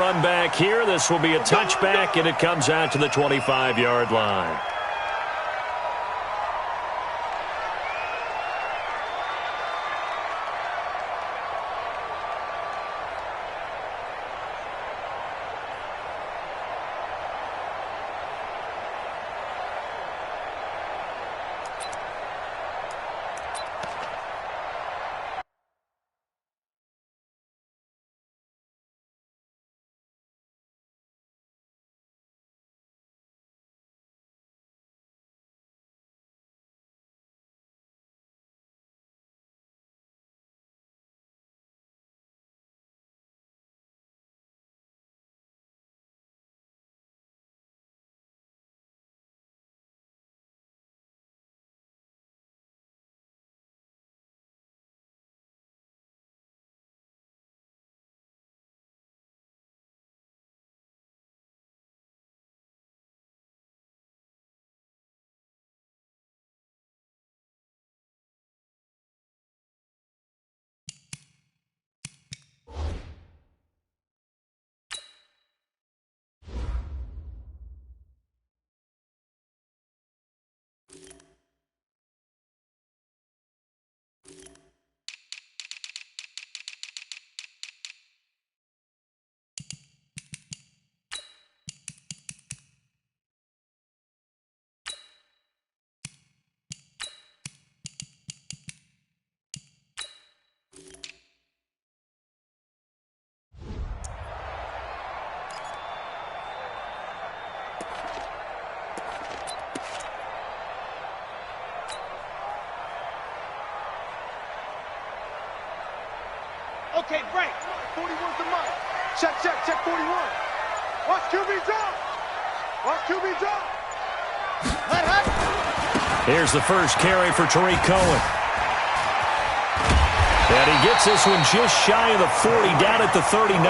run back here. This will be a touchback, and it comes out to the 25-yard line. Okay, break. 41's the mark. Check, 41. Watch QB drop. Watch QB drop. Here's the first carry for Tariq Cohen. And he gets this one just shy of the 40, down at the 39.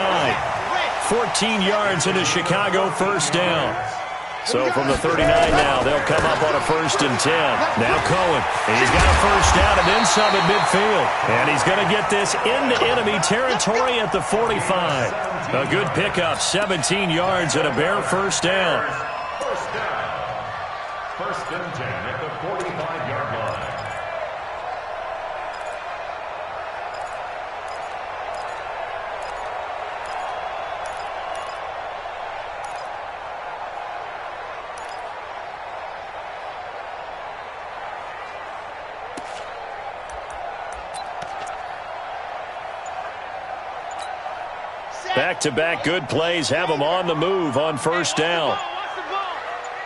14 yards into Chicago, first down. So from the 39 now, they'll come up on a 1st and 10. Now Cohen, he's got a first down and then some at midfield. And he's going to get this into enemy territory at the 45. A good pickup, 17 yards and a bare first down. First down. 1st and 10 at the 45-yard line. Back-to-back good plays have them on the move on first down.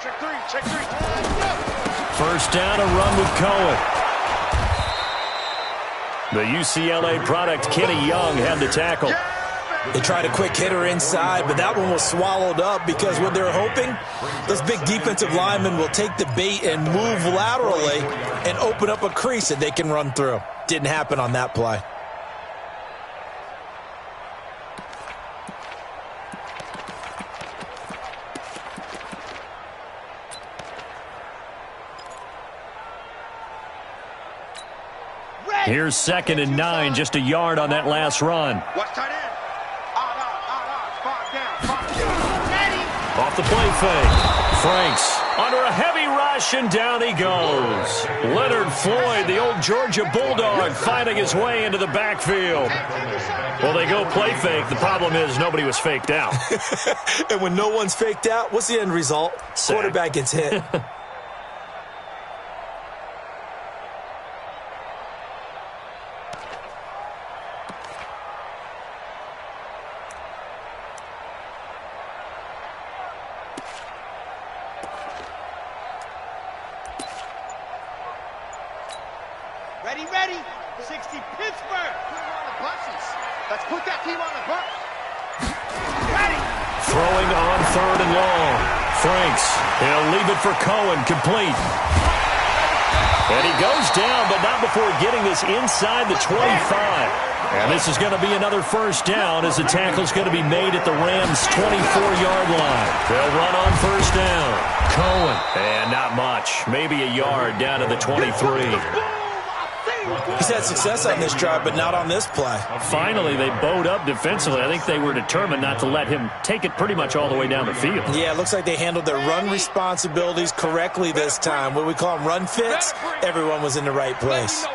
Check three. First down, a run with Cohen. The UCLA product, Kenny Young, had the tackle. They tried a quick hitter inside, but that one was swallowed up because what they're hoping, those big defensive linemen will take the bait and move laterally and open up a crease that they can run through. Didn't happen on that play. Here's 2nd and 9, just a yard on that last run. Watch tight end. Five down. Off the play fake. Franks under a heavy rush, and down he goes. Leonard Floyd, the old Georgia Bulldog, finding his way into the backfield. Well, they go play fake. The problem is nobody was faked out. And when no one's faked out, what's the end result? Sack. Quarterback gets hit. Ready. 60 Pittsburgh. Put him on the buses. Let's put that team on the bus. Ready. Throwing on 3rd and long. Franks, he'll leave it for Cohen, complete. And he goes down, but not before getting this inside the 25. And this is going to be another first down as the tackle's going to be made at the Rams' 24-yard line. They'll run on first down. Cohen, and not much. Maybe a yard down to the 23. He's had success on this drive, but not on this play. Finally, they bowed up defensively. I think they were determined not to let him take it pretty much all the way down the field. Yeah, it looks like they handled their run responsibilities correctly this time. What we call them run fits, everyone was in the right place.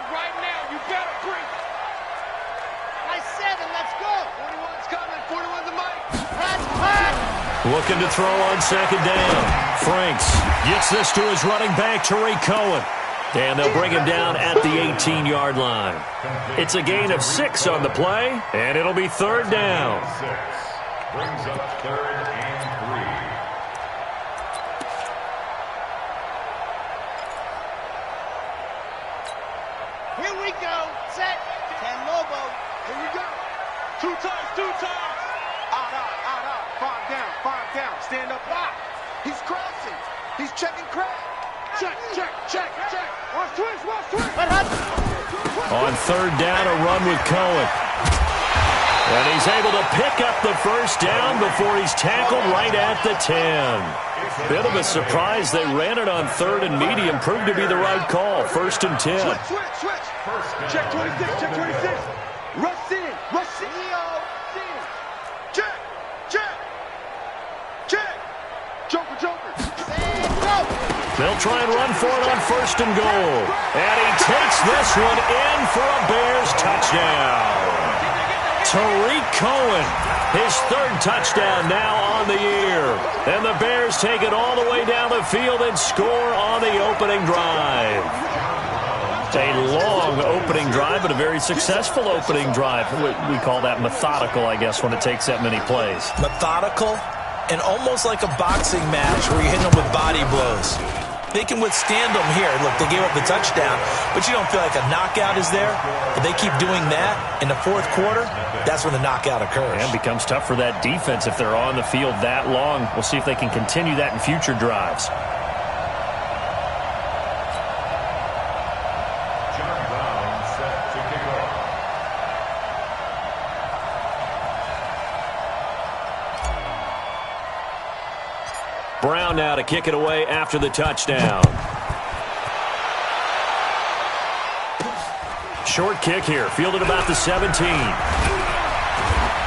Looking to throw on second down. Franks gets this to his running back, Tariq Cohen. And they'll bring him down at the 18-yard line. It's a gain of 6 on the play, and it'll be third down. Brings up 3rd and 3. Here we go. Set. 10 Lobo. Here we go. 2 times, 2 times. Out. 5 down. Stand up high. He's crossing. He's checking crack. Check. Watch twist. On third down, a run with Cohen. And he's able to pick up the first down before he's tackled right at the 10. Bit of a surprise. They ran it on third and medium. Proved to be the right call. 1st and 10. Switch. Check 26. Rush in. Check. Joker. They'll try and run for it on 1st and goal. And he takes this one in for a Bears touchdown. Tariq Cohen, his 3rd touchdown now on the year. And the Bears take it all the way down the field and score on the opening drive. A long opening drive, but a very successful opening drive. We call that methodical, I guess, when it takes that many plays. Methodical and almost like a boxing match where you're hitting them with body blows. They can withstand them here. Look, they gave up the touchdown, but you don't feel like a knockout is there. If they keep doing that in the 4th quarter, that's when the knockout occurs. And it becomes tough for that defense if they're on the field that long. We'll see if they can continue that in future drives. John Brown set to kick off. Brown now to kick it away after the touchdown. Short kick here, fielded about the 17.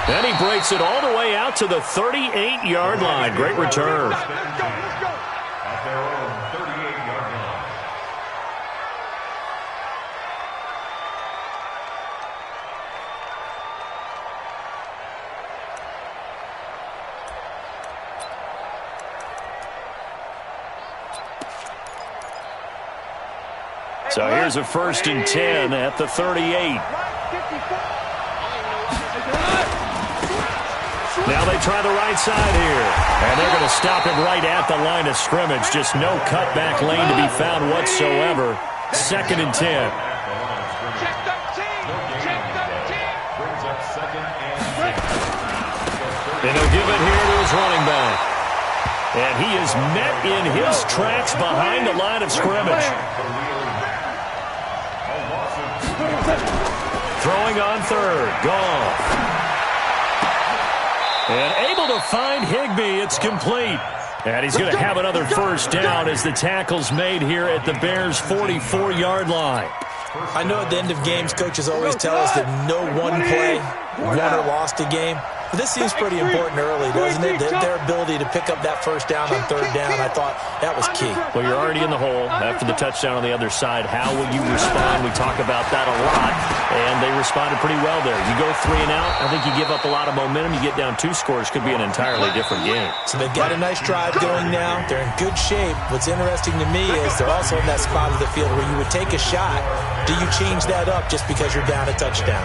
Then he breaks it all the way out to the 38-yard line. Great return. At their own 38-yard line. So here's a 1st and 10 at the 38. Now they try the right side here. And they're going to stop him right at the line of scrimmage. Just no cutback lane to be found whatsoever. 2nd and 10. Check 13. Brings up 2nd and 10. And he'll give it here to his running back. And he is met in his tracks behind the line of scrimmage. Throwing on 3rd. Goff. And able to find Higbee. It's complete. And he's going to have another first down as the tackle's made here at the Bears' 44-yard line. I know at the end of games, coaches always tell us that no one play won or lost a game. But this seems pretty important early, doesn't it? Their ability to pick up that first down on 3rd down, I thought that was key. Well, you're already in the hole after the touchdown on the other side. How will you respond? We talk about that a lot, and they responded pretty well there. You go 3 and out, I think you give up a lot of momentum. You get down 2 scores, could be an entirely different game. So they've got a nice drive going now. They're in good shape. What's interesting to me is they're also in that spot of the field where you would take a shot. Do you change that up just because you're down a touchdown?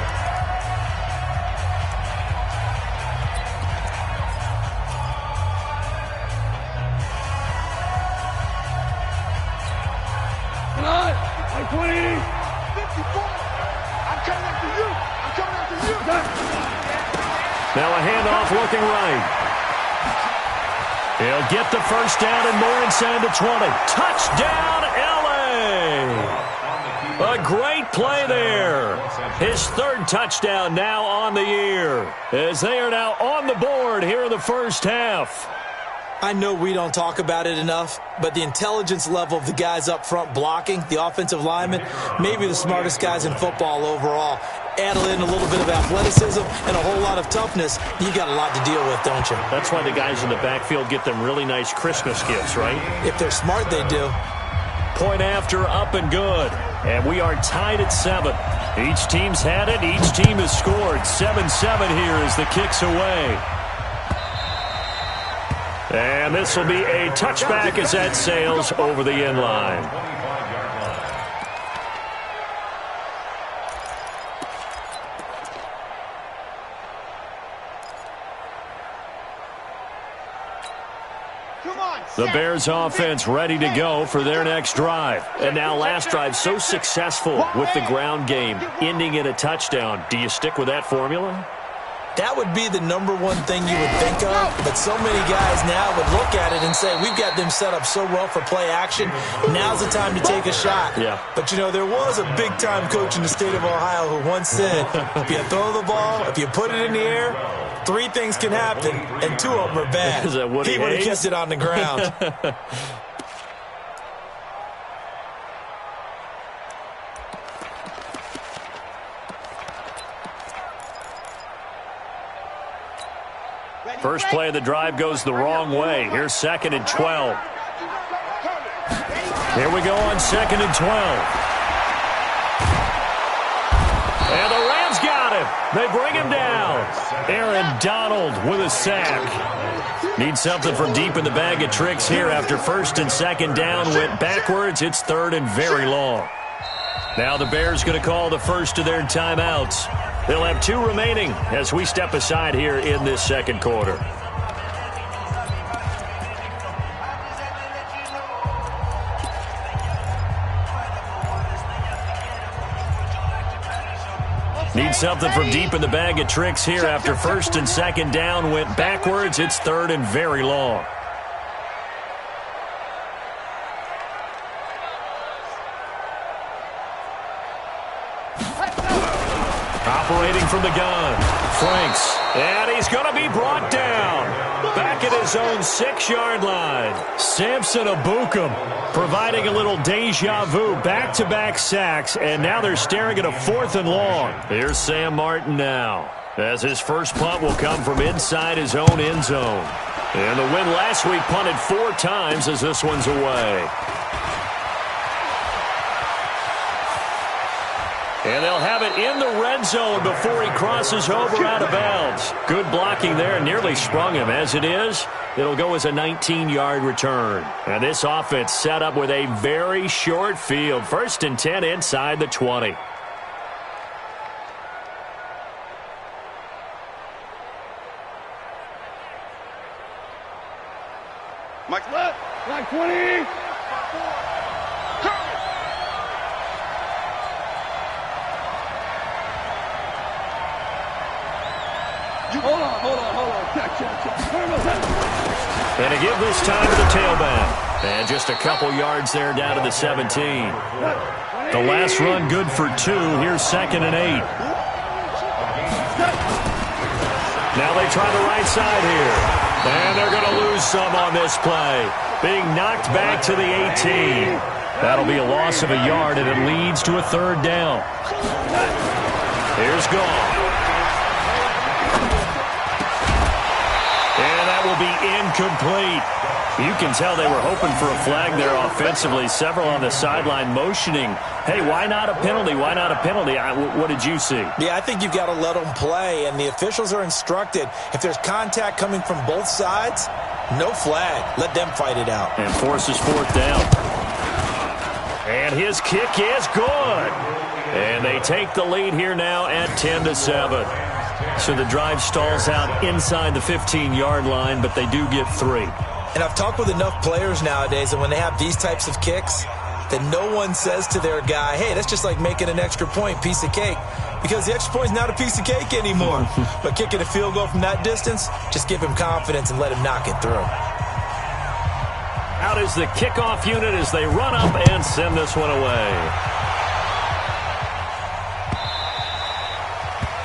Now a handoff looking right. He'll get the first down and more inside the 20. Touchdown, L.A. A great play there. His 3rd touchdown now on the year as they are now on the board here in the first half. I know we don't talk about it enough, but the intelligence level of the guys up front blocking, the offensive linemen, maybe the smartest guys in football overall. Add in a little bit of athleticism and a whole lot of toughness, you got a lot to deal with, don't you? That's why the guys in the backfield get them really nice Christmas gifts, right? If they're smart, they do. Point after, up and good. And we are tied at 7. Each team's had it. Each team has scored. 7-7 here as the kick's away. And this will be a touchback as that sails over the end line. The Bears offense ready to go for their next drive. And now last drive so successful with the ground game, ending in a touchdown. Do you stick with that formula? That would be the number one thing you would think of, but so many guys now would look at it and say, we've got them set up so well for play action, now's the time to take a shot. Yeah. But, you know, there was a big-time coach in the state of Ohio who once said, if you throw the ball, if you put it in the air, 3 things can happen, and 2 of them are bad. Is that Woody He would have Hayes? kept it on the ground. First play of the drive goes the wrong way. Here's 2nd and 12. Here we go on 2nd and 12. And the Rams got him. They bring him down. Aaron Donald with a sack. Need something from deep in the bag of tricks here after 1st and 2nd down. Went backwards. It's 3rd and very long. Now the Bears going to call the first of their timeouts. They'll have 2 remaining as we step aside here in this 2nd quarter. Need something from deep in the bag of tricks here after 1st and 2nd down. Went backwards. It's 3rd and very long. Operating from the gun, Franks, and he's going to be brought down. Back at his own 6-yard line. Samson Abukum providing a little deja vu, back-to-back sacks, and now they're staring at a 4th and long. Here's Sam Martin now, as his first punt will come from inside his own end zone. And the win last week punted 4 times as this one's away. And they'll have it in the red zone before he crosses over out of bounds. Good blocking there, nearly sprung him. As it is, it'll go as a 19-yard return. And this offense set up with a very short field. 1st and 10 inside the 20. Mike left. Like 20. Hold on. Check. And to give this time to the tailback. And just a couple yards there down to the 17. The last run good for 2. Here's 2nd and 8. Now they try the right side here. And they're going to lose some on this play. Being knocked back to the 18. That'll be a loss of a yard, and it leads to a 3rd down. Here's Goff. And that will be incomplete. You can tell they were hoping for a flag there offensively. Several on the sideline motioning, hey, why not a penalty? Why not a penalty? What did you see? Yeah, I think you've got to let them play, and the officials are instructed, if there's contact coming from both sides, no flag. Let them fight it out. And forces 4th down. And his kick is good. And they take the lead here now at 10-7. So the drive stalls out inside the 15-yard line, but they do get 3. And I've talked with enough players nowadays that when they have these types of kicks, that no one says to their guy, hey, that's just like making an extra point, piece of cake. Because the extra point is not a piece of cake anymore. But kicking a field goal from that distance, just give him confidence and let him knock it through. Out is the kickoff unit as they run up and send this one away.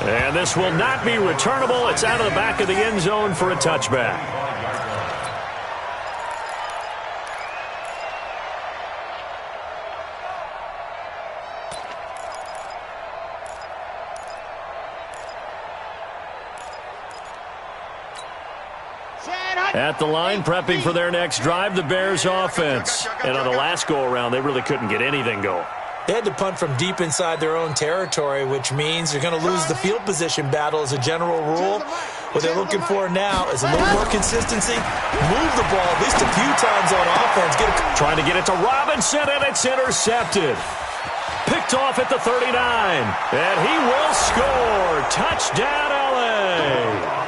And this will not be returnable. It's out of the back of the end zone for a touchback. At the line, prepping for their next drive, the Bears offense. And on the last go-around, they really couldn't get anything going. They had to punt from deep inside their own territory, which means you're going to lose the field position battle as a general rule. What they're looking for now is a little more consistency. Move the ball at least a few times on offense. Trying to get it to Robinson, and it's intercepted. Picked off at the 39. And he will score. Touchdown, L.A.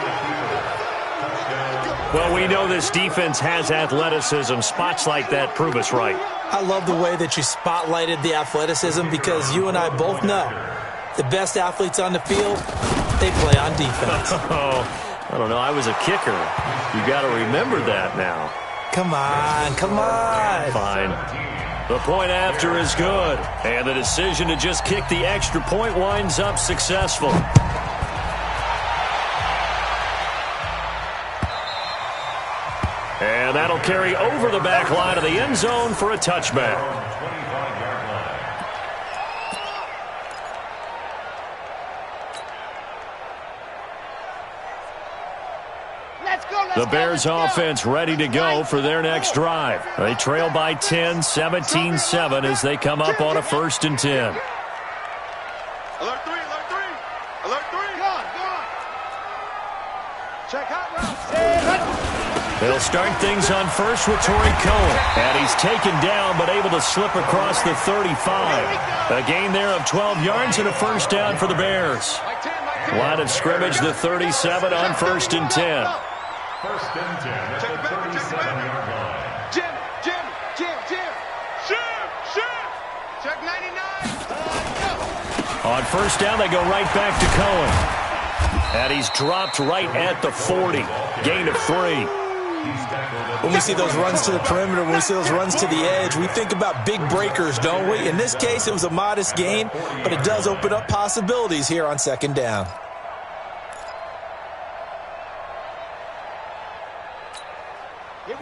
Well, we know this defense has athleticism. Spots like that prove us right. I love the way that you spotlighted the athleticism because you and I both know the best athletes on the field, they play on defense. Oh, I don't know. I was a kicker. You got to remember that now. Come on, come on. Fine. The point after is good. And the decision to just kick the extra point winds up successful. And that'll carry over the back line of the end zone for a touchback. The Bears offense ready to go for their next drive. They trail by 10, 17-7 as they come up on a 1st and 10. Alert 3, alert 3. Alert 3. Go on. Check hot route. They'll start things on first with Torrey Cohen. And he's taken down but able to slip across the 35. A gain there of 12 yards and a 1st down for the Bears. Line of scrimmage, the 37 on 1st and 10. 1st and 10 at the 37-yard line. Jim. Check 99. On 1st down, they go right back to Cohen. And he's dropped right at the 40. Gain of 3. When we see those runs to the perimeter, when we see those runs to the edge, we think about big breakers, don't we? In this case, it was a modest gain, but it does open up possibilities here on 2nd down.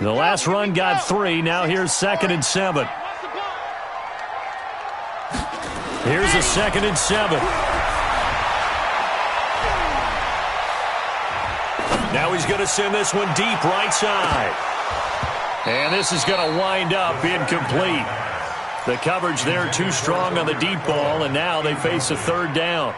The last run got 3. Now here's 2nd and 7. Here's a 2nd and 7. Now he's going to send this one deep right side. And this is going to wind up incomplete. The coverage there too strong on the deep ball, and now they face a 3rd down.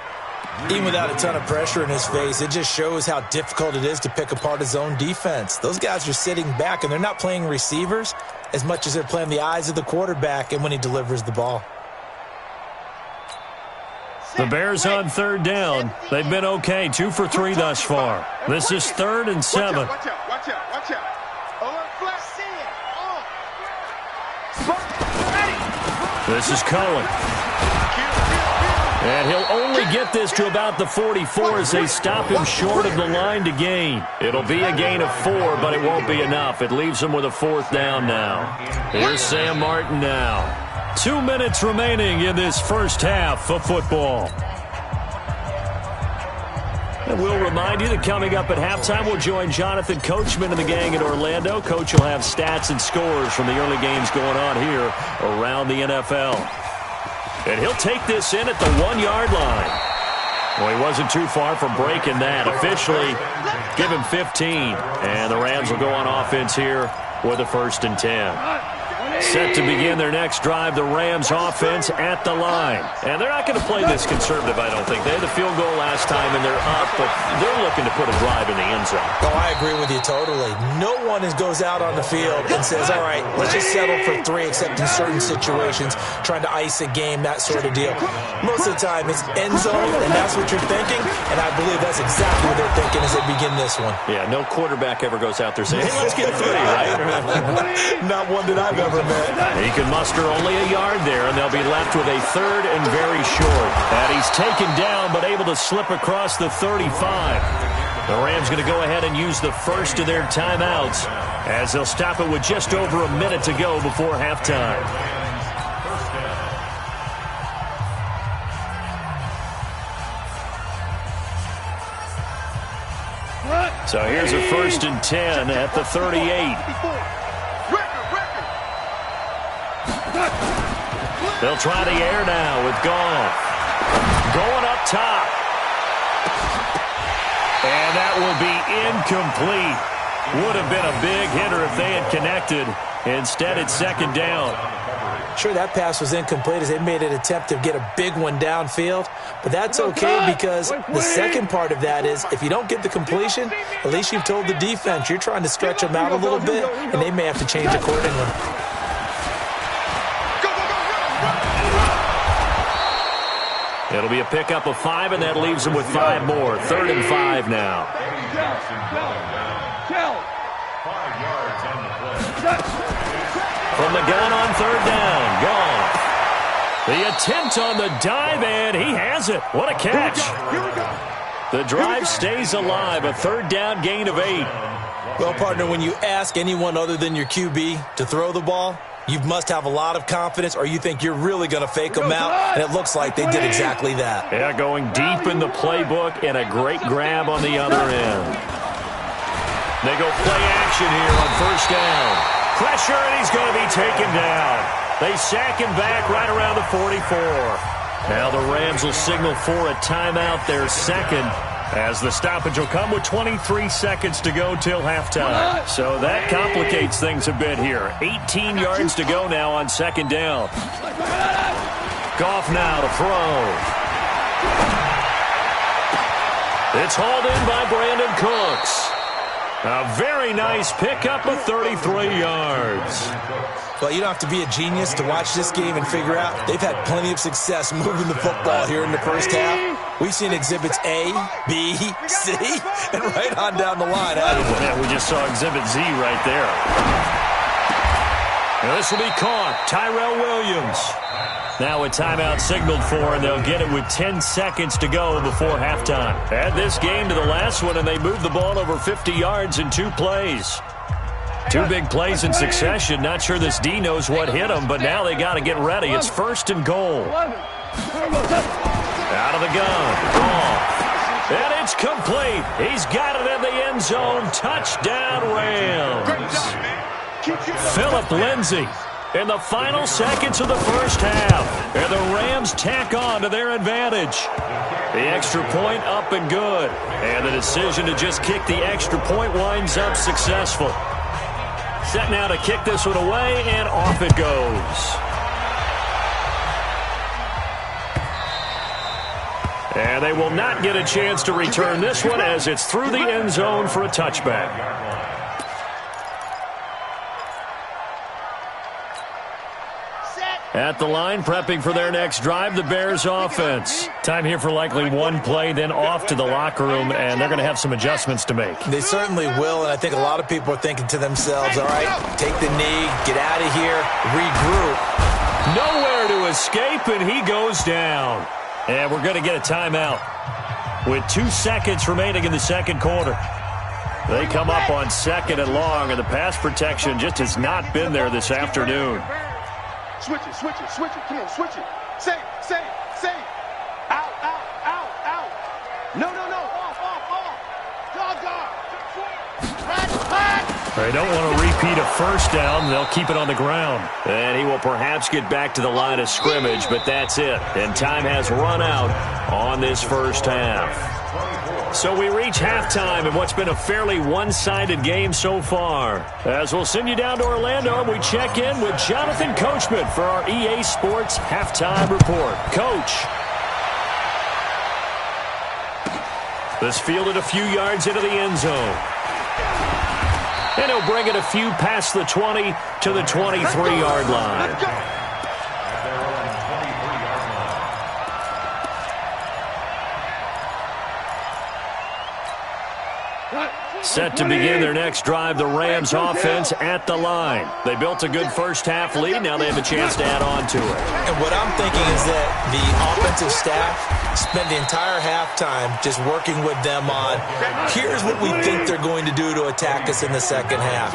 Even without a ton of pressure in his face, it just shows how difficult it is to pick apart his own defense. Those guys are sitting back, and they're not playing receivers as much as they're playing the eyes of the quarterback and when he delivers the ball. The Bears on 3rd down. They've been okay, 2 for 3 thus far. This is 3rd and 7. Watch out. Alert flat. This is Cohen. And he'll only get this to about the 44 as they stop him short of the line to gain. It'll be a gain of 4, but it won't be enough. It leaves him with a 4th down now. Here's Sam Martin now. 2 minutes remaining in this first half of football. And we'll remind you that coming up at halftime, we'll join Jonathan Coachman and the gang in Orlando. Coach will have stats and scores from the early games going on here around the NFL. And he'll take this in at the 1-yard line. Well, he wasn't too far from breaking that. Officially, give him 15. And the Rams will go on offense here with a 1st and 10. Set to begin their next drive, the Rams offense at the line. And they're not going to play this conservative, I don't think. They had the field goal last time, and they're up, but they're looking to put a drive in the end zone. Oh, I agree with you totally. No one goes out on the field and says, all right, let's just settle for 3, except in certain situations, trying to ice a game, that sort of deal. Most of the time, it's end zone, and that's what you're thinking, and I believe that's exactly what they're thinking as they begin this one. Yeah, no quarterback ever goes out there saying, hey, let's get 3, right? Not one that I've ever met. He can muster only a yard there, and they'll be left with a 3rd and very short. And he's taken down, but able to slip across the 35. The Rams going to go ahead and use the first of their timeouts as they'll stop it with just over a minute to go before halftime. So here's a 1st and 10 at the 38. They'll try the air now with Goff. Going up top. And that will be incomplete. Would have been a big hitter if they had connected. Instead, it's second down. Sure, that pass was incomplete as they made an attempt to get a big one downfield, but that's okay because the second part of that is if you don't get the completion, at least you've told the defense you're trying to stretch them out a little bit, and they may have to change accordingly. It'll be a pickup of 5, and that leaves them with 5 more. 3rd and 5 now. 5 yards on the play. From the gun on 3rd down. Gone. The attempt on the dive, and he has it. What a catch. The drive stays alive. A 3rd down gain of 8. Well, partner, when you ask anyone other than your QB to throw the ball, you must have a lot of confidence or you think you're really going to fake them out, and it looks like they did exactly that. Yeah, going deep in the playbook and a great grab on the other end. They go play action here on 1st down. Pressure, and he's going to be taken down. They sack him back right around the 44. Now the Rams will signal for a timeout, their second, as the stoppage will come with 23 seconds to go till halftime. So that complicates things a bit here. 18 yards to go now on 2nd down. Goff now to throw. It's hauled in by Brandon Cooks. A very nice pickup of 33 yards. Well, you don't have to be a genius to watch this game and figure out they've had plenty of success moving the football here in the first half. We've seen exhibits A, B, C, and right on down the line, haven't we? Yeah, we just saw exhibit Z right there. Now this will be caught. Tyrell Williams. Now a timeout signaled for, and they'll get it with 10 seconds to go before halftime. Add this game to the last one, and they moved the ball over 50 yards in 2 plays. 2 big plays in succession. Not sure this D knows what hit him, but now they got to get ready. It's 1st and goal. Out of the gun. Off. And it's complete. He's got it in the end zone. Touchdown, Rams. Phillip Lindsay in the final seconds of the first half. And the Rams tack on to their advantage. The extra point up and good. And the decision to just kick the extra point winds up successful. Set now to kick this one away, and off it goes. And they will not get a chance to return this one as it's through the end zone for a touchback. At the line, prepping for their next drive, the Bears offense. Time here for likely 1 play, then off to the locker room, and they're going to have some adjustments to make. They certainly will, and I think a lot of people are thinking to themselves, all right, take the knee, get out of here, regroup. Nowhere to escape, and he goes down. And we're going to get a timeout with 2 seconds remaining in the second quarter. They come up on 2nd and long, and the pass protection just has not been there this afternoon. Switch it, switch it, switch it. Come on, switch it. Save. Out. No. Off. Dog. They don't want to repeat a first down. They'll keep it on the ground. And he will perhaps get back to the line of scrimmage, but that's it. And time has run out on this first half. So we reach halftime in what's been a fairly one-sided game so far. As we'll send you down to Orlando, and we check in with Jonathan Coachman for our EA Sports Halftime Report. Coach. This fielded a few yards into the end zone. And he'll bring it a few past the 20 to the 23-yard line. Set to begin their next drive, the Rams offense at the line. They built a good first half lead. Now they have a chance to add on to it. And what I'm thinking is that the offensive staff spent the entire halftime just working with them on, here's what we think they're going to do to attack us in the second half.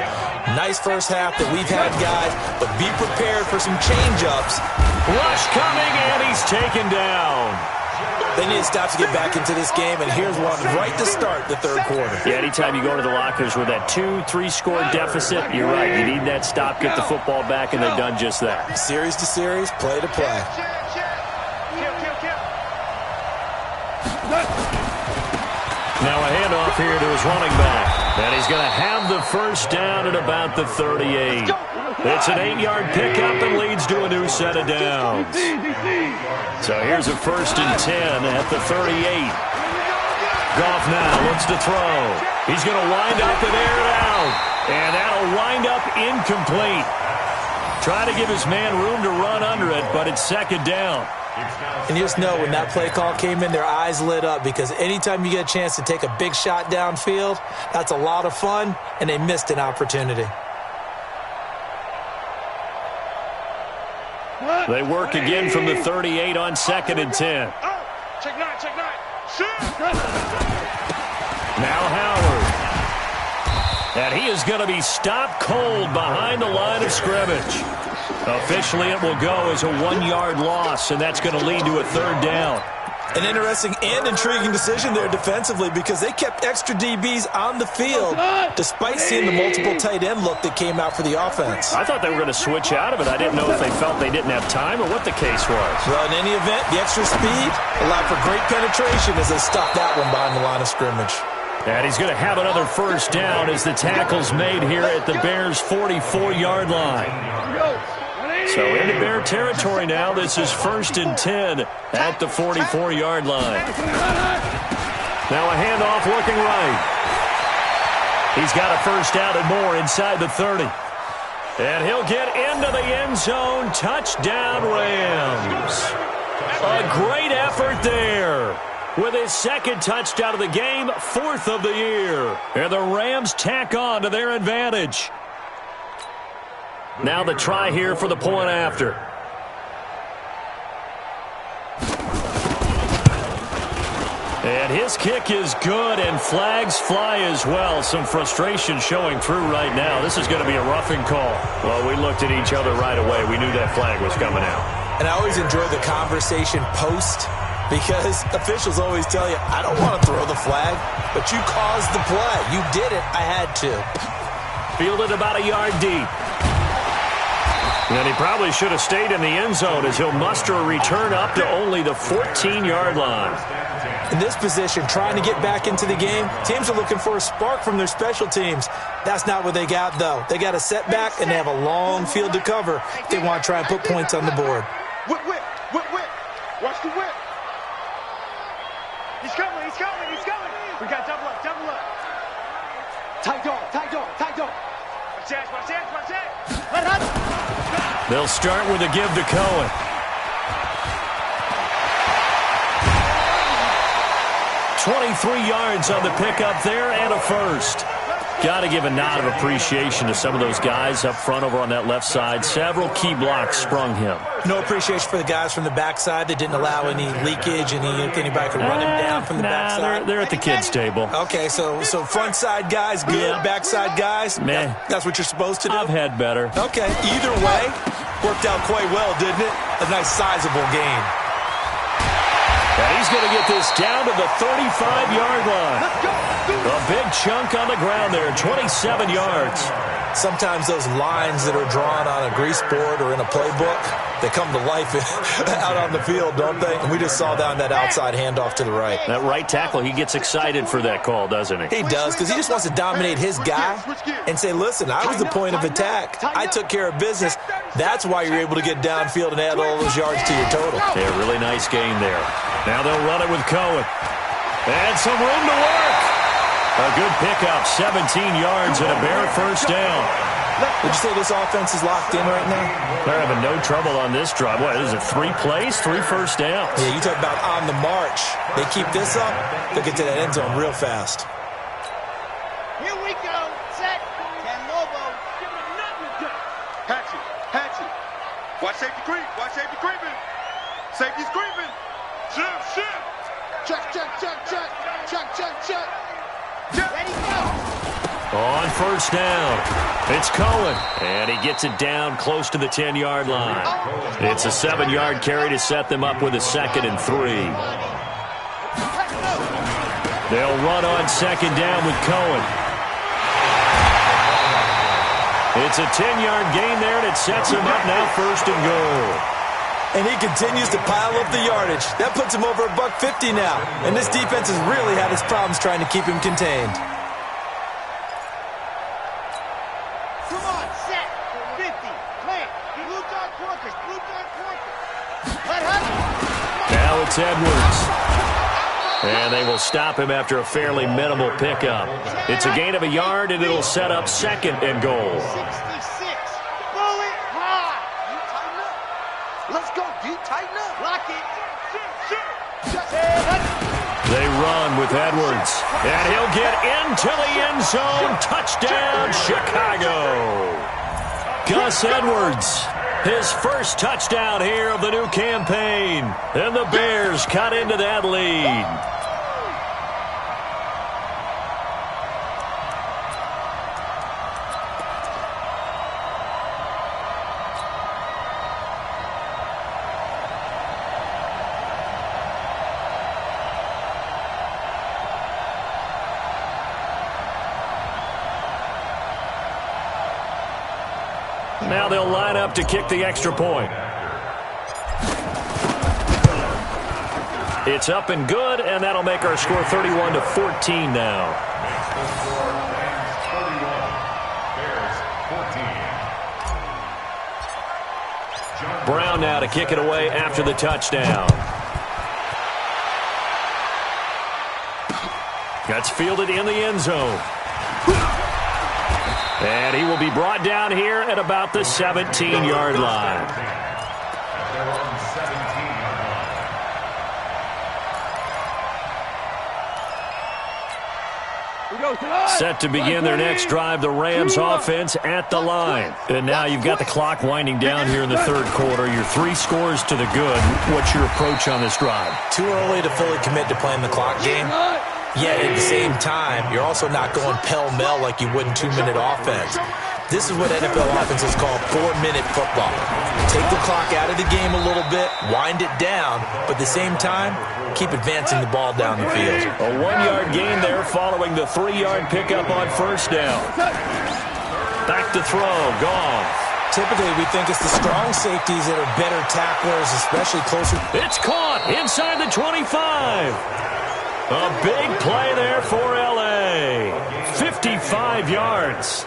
Nice first half that we've had, guys, but be prepared for some change-ups. Rush coming, and he's taken down. They need to stop to get back into this game, and here's one right to start the third quarter. Yeah, anytime you go to the lockers with that 2-3 score deficit, you're right. You need that stop, get the football back, and they've done just that. Series to series, play to play. Now a handoff here to his running back. And he's going to have the first down at about the 38. It's an 8-yard pickup and leads to a new set of downs. So here's a 1st and 10 at the 38. Goff now looks to throw. He's going to wind up and air it out. And that'll wind up incomplete. Trying to give his man room to run under it, but it's 2nd down. And you just know when that play call came in, their eyes lit up, because anytime you get a chance to take a big shot downfield, that's a lot of fun, and they missed an opportunity. They work again from the 38 on 2nd and 10. Check 9, check 9. Shoot! Now Howard. And he is going to be stopped cold behind the line of scrimmage. Officially, it will go as a 1-yard loss, and that's going to lead to a 3rd down. An interesting and intriguing decision there defensively, because they kept extra DBs on the field despite seeing the multiple tight end look that came out for the offense. I thought they were going to switch out of it. I didn't know if they felt they didn't have time or what the case was. Well, in any event, the extra speed allowed for great penetration as they stopped that one behind the line of scrimmage. And he's going to have another 1st down as the tackle's made here at the Bears' 44-yard line. So into Bear territory now. This is 1st and 10 at the 44-yard line. Now a handoff looking right. He's got a 1st down and more inside the 30. And he'll get into the end zone. Touchdown, Rams. A great effort there. With his 2nd touchdown of the game, 4th of the year. And the Rams tack on to their advantage. Now the try here for the point after. And his kick is good, and flags fly as well. Some frustration showing through right now. This is going to be a roughing call. Well, we looked at each other right away. We knew that flag was coming out. And I always enjoy the conversation post, because officials always tell you, I don't want to throw the flag, but you caused the play. You did it. I had to. Fielded about a yard deep. And he probably should have stayed in the end zone as he'll muster a return up to only the 14-yard line. In this position, trying to get back into the game, teams are looking for a spark from their special teams. That's not what they got, though. They got a setback, and they have a long field to cover if they want to try and put points on the board. Whip, whip, whip, whip. Watch the whip. He's coming, he's coming, he's coming. We got double up, double up. Tight dog, tight dog, tight dog. Watch that, watch that, watch that. They'll start with a give to Cohen. "23 yards on the pickup there and a 1st. Got to give a nod of appreciation to some of those guys up front over on that left side. Several key blocks sprung him. No appreciation for the guys from the backside that didn't allow any leakage, anybody could run him down from the backside. They're at the kids' table. Okay, so front side guys good, backside guys, meh. That's what you're supposed to do? I've had better. Okay, either way, worked out quite well, didn't it? A nice sizable gain. And he's going to get this down to the 35-yard line. A big chunk on the ground there, 27 yards. Sometimes those lines that are drawn on a grease board or in a playbook, they come to life out on the field, don't they? And we just saw down that outside handoff to the right. That right tackle, he gets excited for that call, doesn't he? He does, because he just wants to dominate his guy and say, listen, I was the point of attack. I took care of business. That's why you're able to get downfield and add all those yards to your total. Yeah, really nice game there. Now they'll run it with Cohen. And some room to work. A good pickup, 17 yards and a Bear 1st down. Would you say this offense is locked in right now? They're having no trouble on this drive. What, is it 3 plays, 3 first downs? Yeah, you talk about on the march. They keep this up, they'll get to that end zone real fast. Here we go. Set. 10 Lobo. Give him nothing. Hatchet. Hatchet. Watch safety creep. Watch safety creeping. Safety's creeping. Shift, shift. Check, check, check, check. Check, check, check. Ready, go. On 1st down, it's Cohen. And he gets it down close to the 10-yard line. It's a 7-yard carry to set them up with a 2nd and 3. They'll run on 2nd down with Cohen. It's a 10-yard gain there, and it sets him up now 1st and goal. And he continues to pile up the yardage. That puts him over $150 now. And this defense has really had its problems trying to keep him contained. Come on, set. 50. Plant. Blue dog quarters. Blue dog quarters. Let her. Now it's Edwards. And they will stop him after a fairly minimal pickup. It's a gain of a yard, and it'll set up 2nd and goal. 66. Blow it hard. You tighten up. Let's go, D. Tighten up. Lock it. They run with Edwards. And he'll get into the end zone. Touchdown, Chicago. Gus Edwards. His first touchdown here of the new campaign. And the Bears cut into that lead. Now they'll line up to kick the extra point. It's up and good, and that'll make our score 31-14 now. Brown now to kick it away after the touchdown. That's fielded in the end zone. And he will be brought down here at about the 17-yard line. Set to begin their next drive, the Rams offense at the line. And now you've got the clock winding down here in the third quarter. You're 3 scores to the good. What's your approach on this drive? Too early to fully commit to playing the clock game. Yet at the same time, you're also not going pell-mell like you would in 2-minute offense. This is what NFL offenses call 4-minute football. Take the clock out of the game a little bit, wind it down, but at the same time, keep advancing the ball down the field. A 1-yard gain there following the 3-yard pickup on first down. Back to throw, Goff. Typically, we think it's the strong safeties that are better tacklers, especially closer. It's caught inside the 25. A big play there for L.A. 55 yards.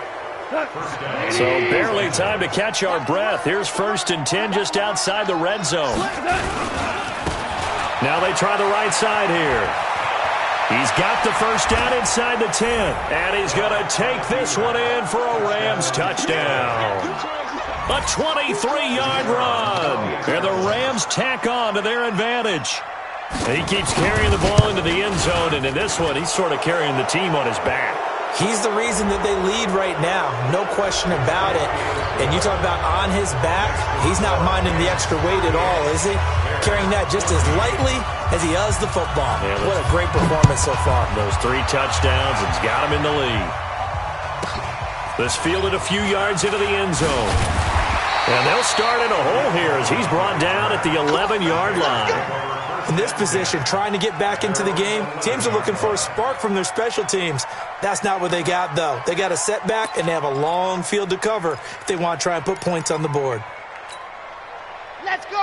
So barely time to catch our breath. Here's 1st and 10 just outside the red zone. Now they try the right side here. He's got the first down inside the 10. And he's going to take this one in for a Rams touchdown. A 23-yard run. And the Rams tack on to their advantage. He keeps carrying the ball into the end zone, and in this one, he's sort of carrying the team on his back. He's the reason that they lead right now, no question about it. And you talk about on his back, he's not minding the extra weight at all, is he? Carrying that just as lightly as he does the football. Yeah, what a great performance so far. Those 3 touchdowns, it's got him in the lead. This fielded a few yards into the end zone. And they'll start in a hole here as he's brought down at the 11-yard line. In this position, trying to get back into the game, teams are looking for a spark from their special teams. That's not what they got, though. They got a setback, and they have a long field to cover if they want to try and put points on the board.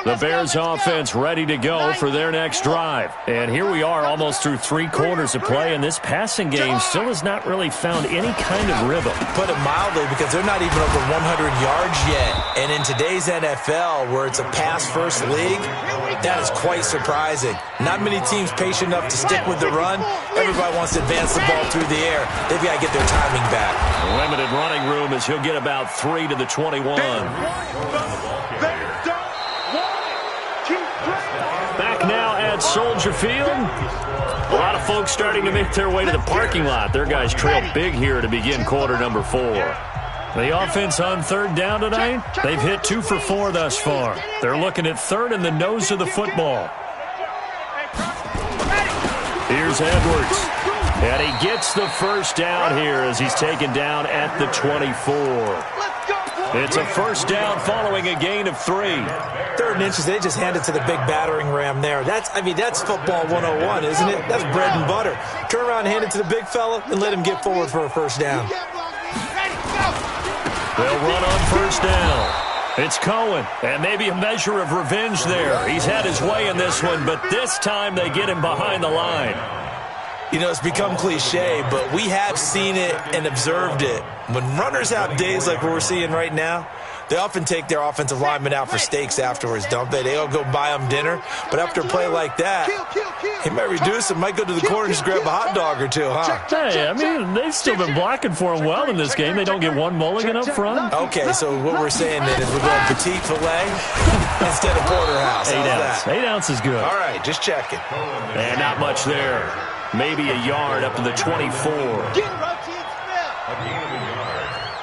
The Bears offense ready to go for their next drive. And here we are almost through 3 quarters of play, and this passing game still has not really found any kind of rhythm. Put it mildly, because they're not even over 100 yards yet. And in today's NFL, where it's a pass-first league, that is quite surprising. Not many teams patient enough to stick with the run. Everybody wants to advance the ball through the air. They've got to get their timing back. Limited running room as he'll get about 3 to the 21. Back now at Soldier Field. A lot of folks starting to make their way to the parking lot. Their guys trail big here to begin quarter number 4. The offense on 3rd down tonight, they've hit 2 for 4 thus far. They're looking at 3rd and the nose of the football. Here's Edwards. And he gets the first down here as he's taken down at the 24. It's a first down following a gain of 3. 3rd and inches, they just hand it to the big battering ram there. That's football 101, isn't it? That's bread and butter. Turn around and hand it to the big fella and let him get forward for a first down. They'll run on first down. It's Cohen, and maybe a measure of revenge there. He's had his way in this one, but this time they get him behind the line. You know, it's become cliche, but we have seen it and observed it. When runners have days like what we're seeing right now, they often take their offensive linemen out for steaks afterwards, don't they? They all go buy them dinner. But after a play like that, he might reduce it, might go to the corner and just grab a hot dog or two, huh? Hey, I mean, they've still been blocking for him well in this game. They don't get one mulligan up front. Okay, so what we're saying then is we're going petite filet instead of porterhouse. 8 ounce. 8 ounce is good. All right, just checking. And not much there. Maybe a yard up to the 24. Get Roachie and Smith.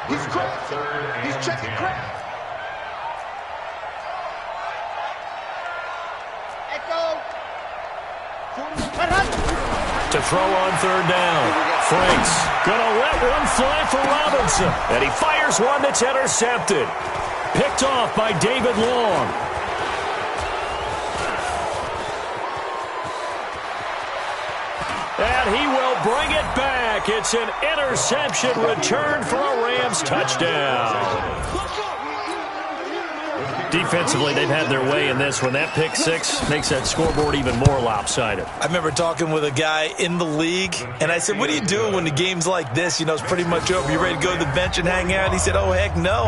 He's cracked. He's checking crack. Echo. To throw on third down. Franks gonna let one fly for Robinson. And he fires one that's intercepted. Picked off by David Long. And he will bring it back. It's an interception return for a Rams touchdown. Defensively, they've had their way in this one. That pick six makes that scoreboard even more lopsided. I remember talking with a guy in the league, and I said, what do you do when the game's like this? You know, it's pretty much over. You ready to go to the bench and hang out? He said, oh, heck no.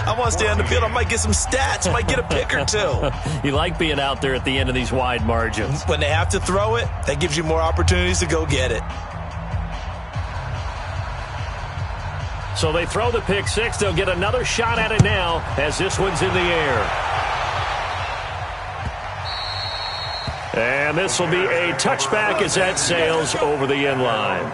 I want to stay on the field. I might get some stats. I might get a pick or two. You like being out there at the end of these wide margins. When they have to throw it, that gives you more opportunities to go get it. So they throw the pick six. They'll get another shot at it now as this one's in the air. And this will be a touchback as that sails over the end line.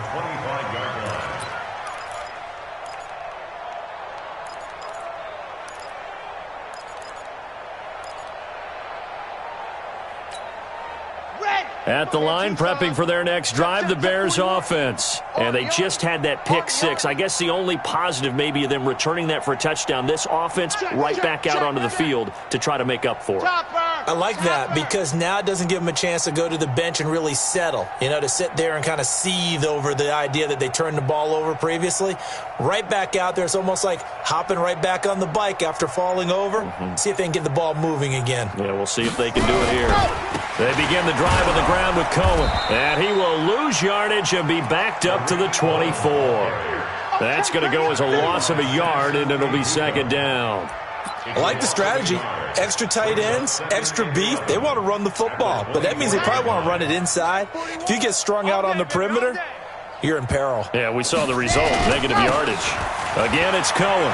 At the line, prepping for their next drive, the Bears offense. And they just had that pick six. I guess the only positive maybe of them returning that for a touchdown. This offense right back out onto the field to try to make up for it. I like that because now it doesn't give them a chance to go to the bench and really settle. You know, to sit there and kind of seethe over the idea that they turned the ball over previously. Right back out there. It's almost like hopping right back on the bike after falling over. See if they can get the ball moving again. Yeah, we'll see if they can do it here. They begin the drive on the ground with Cohen. And he will lose yardage and be backed up to the 24. That's going to go as a loss of a yard, and it'll be second down. I like the strategy. Extra tight ends, extra beef. They want to run the football, but that means they probably want to run it inside. If you get strung out on the perimeter, you're in peril. Yeah, we saw the result, negative yardage. Again, it's Cohen.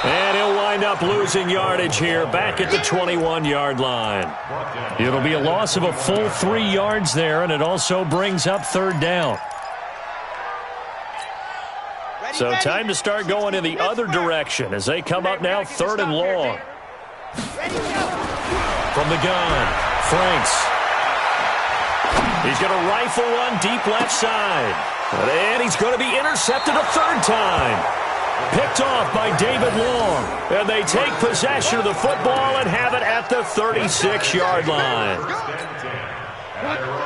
And he'll wind up losing yardage here back at the 21-yard line. It'll be a loss of a full 3 yards there, and it also brings up third down. So time to start going in the other direction as they come up now third and long. From the gun, Franks. He's going to rifle one deep left side. And he's going to be intercepted a third time. Picked off by David Long. And they take possession of the football and have it at the 36-yard line.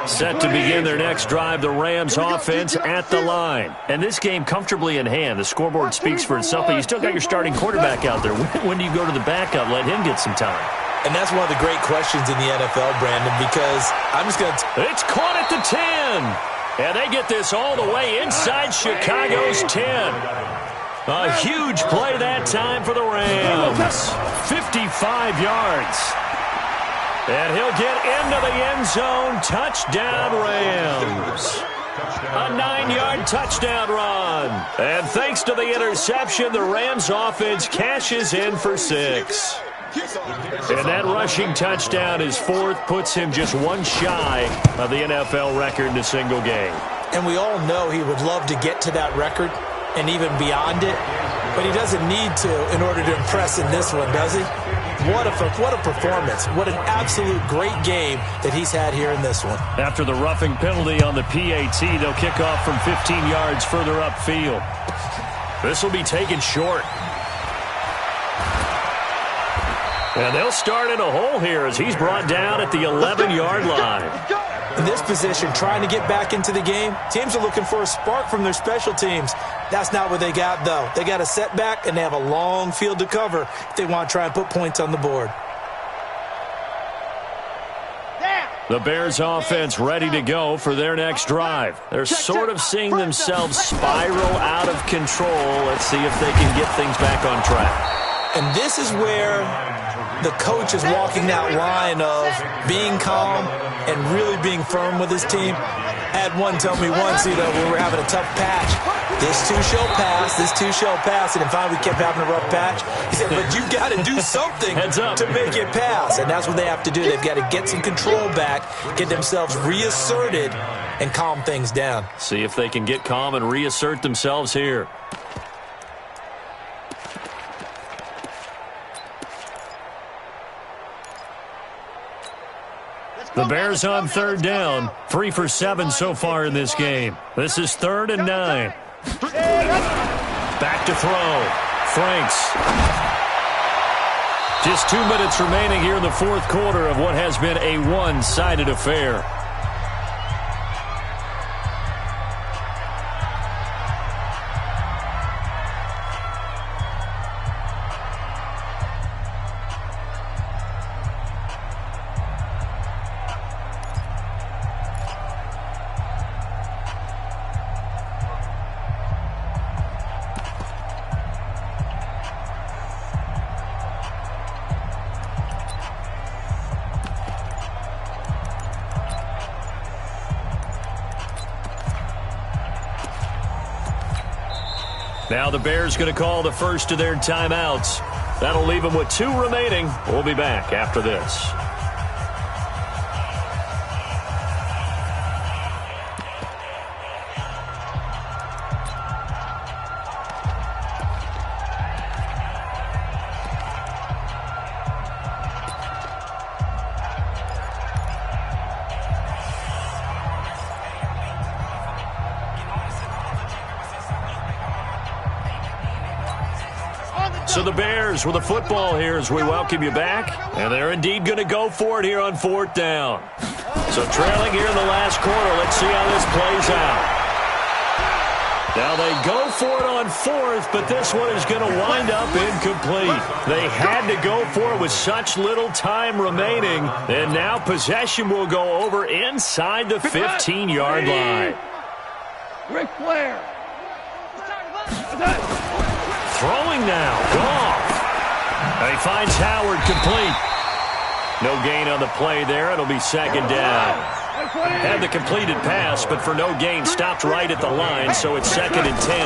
Set to begin their next drive, the Rams offense at the line. And this game comfortably in hand. The scoreboard speaks for itself, but you still got your starting quarterback out there. When do you go to the backup? Let him get some time. And that's one of the great questions in the NFL, Brandon, because I'm just going to... It's caught at the 10. And they get this all the way inside Chicago's 10. A huge play that time for the Rams. 55 yards. And he'll get into the end zone. Touchdown, Rams. A 9-yard touchdown run. And thanks to the interception, the Rams offense cashes in for 6. And that rushing touchdown, his fourth, puts him just one shy of the NFL record in a single game. And we all know he would love to get to that record and even beyond it, but he doesn't need to in order to impress in this one, does he? What a performance. What an absolute great game that he's had here in this one. After the roughing penalty on the PAT, they'll kick off from 15 yards further upfield. This will be taken short. And they'll start in a hole here as he's brought down at the 11-yard line. In this position, trying to get back into the game, teams are looking for a spark from their special teams. That's not what they got, though. They got a setback, and they have a long field to cover if they want to try and put points on the board. Down. The Bears offense ready to go for their next drive. They're sort of seeing themselves spiral out of control. Let's see if they can get things back on track. And this is where the coach is walking that line of being calm and really being firm with his team. I had one tell me once, when we were having a tough patch, this too shall pass, this too shall pass, and then finally we kept having a rough patch. He said, but you've got to do something to make it pass, and that's what they have to do. They've got to get some control back, get themselves reasserted, and calm things down. See if they can get calm and reassert themselves here. The Bears on third down, 3 for 7 so far in this game. This is 3rd and 9. Back to throw. Franks. Just 2 minutes remaining here in the fourth quarter of what has been a one-sided affair. Now the Bears going to call the first of their timeouts. That'll leave them with 2 remaining. We'll be back after this. So the Bears with the football here as we welcome you back. And they're indeed going to go for it here on 4th down. So trailing here in the last quarter. Let's see how this plays out. Now they go for it on 4th, but this one is going to wind up incomplete. They had to go for it with such little time remaining. And now possession will go over inside the 15-yard line. Ric Flair. Throwing now. Goff. He finds Howard complete. No gain on the play there. It'll be 2nd down. Had the completed pass, but for no gain, stopped right at the line, so it's 2nd and 10.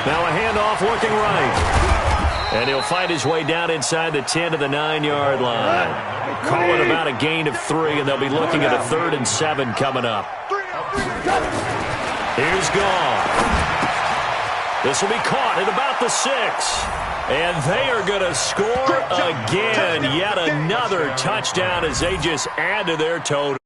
Now a handoff looking right. And he'll find his way down inside the 10 to the 9-yard line. Call it about a gain of 3, and they'll be looking at a 3rd and 7 coming up. Here's Goff. This will be caught at about the 6. And they are going to score again. Yet another touchdown as they just add to their total.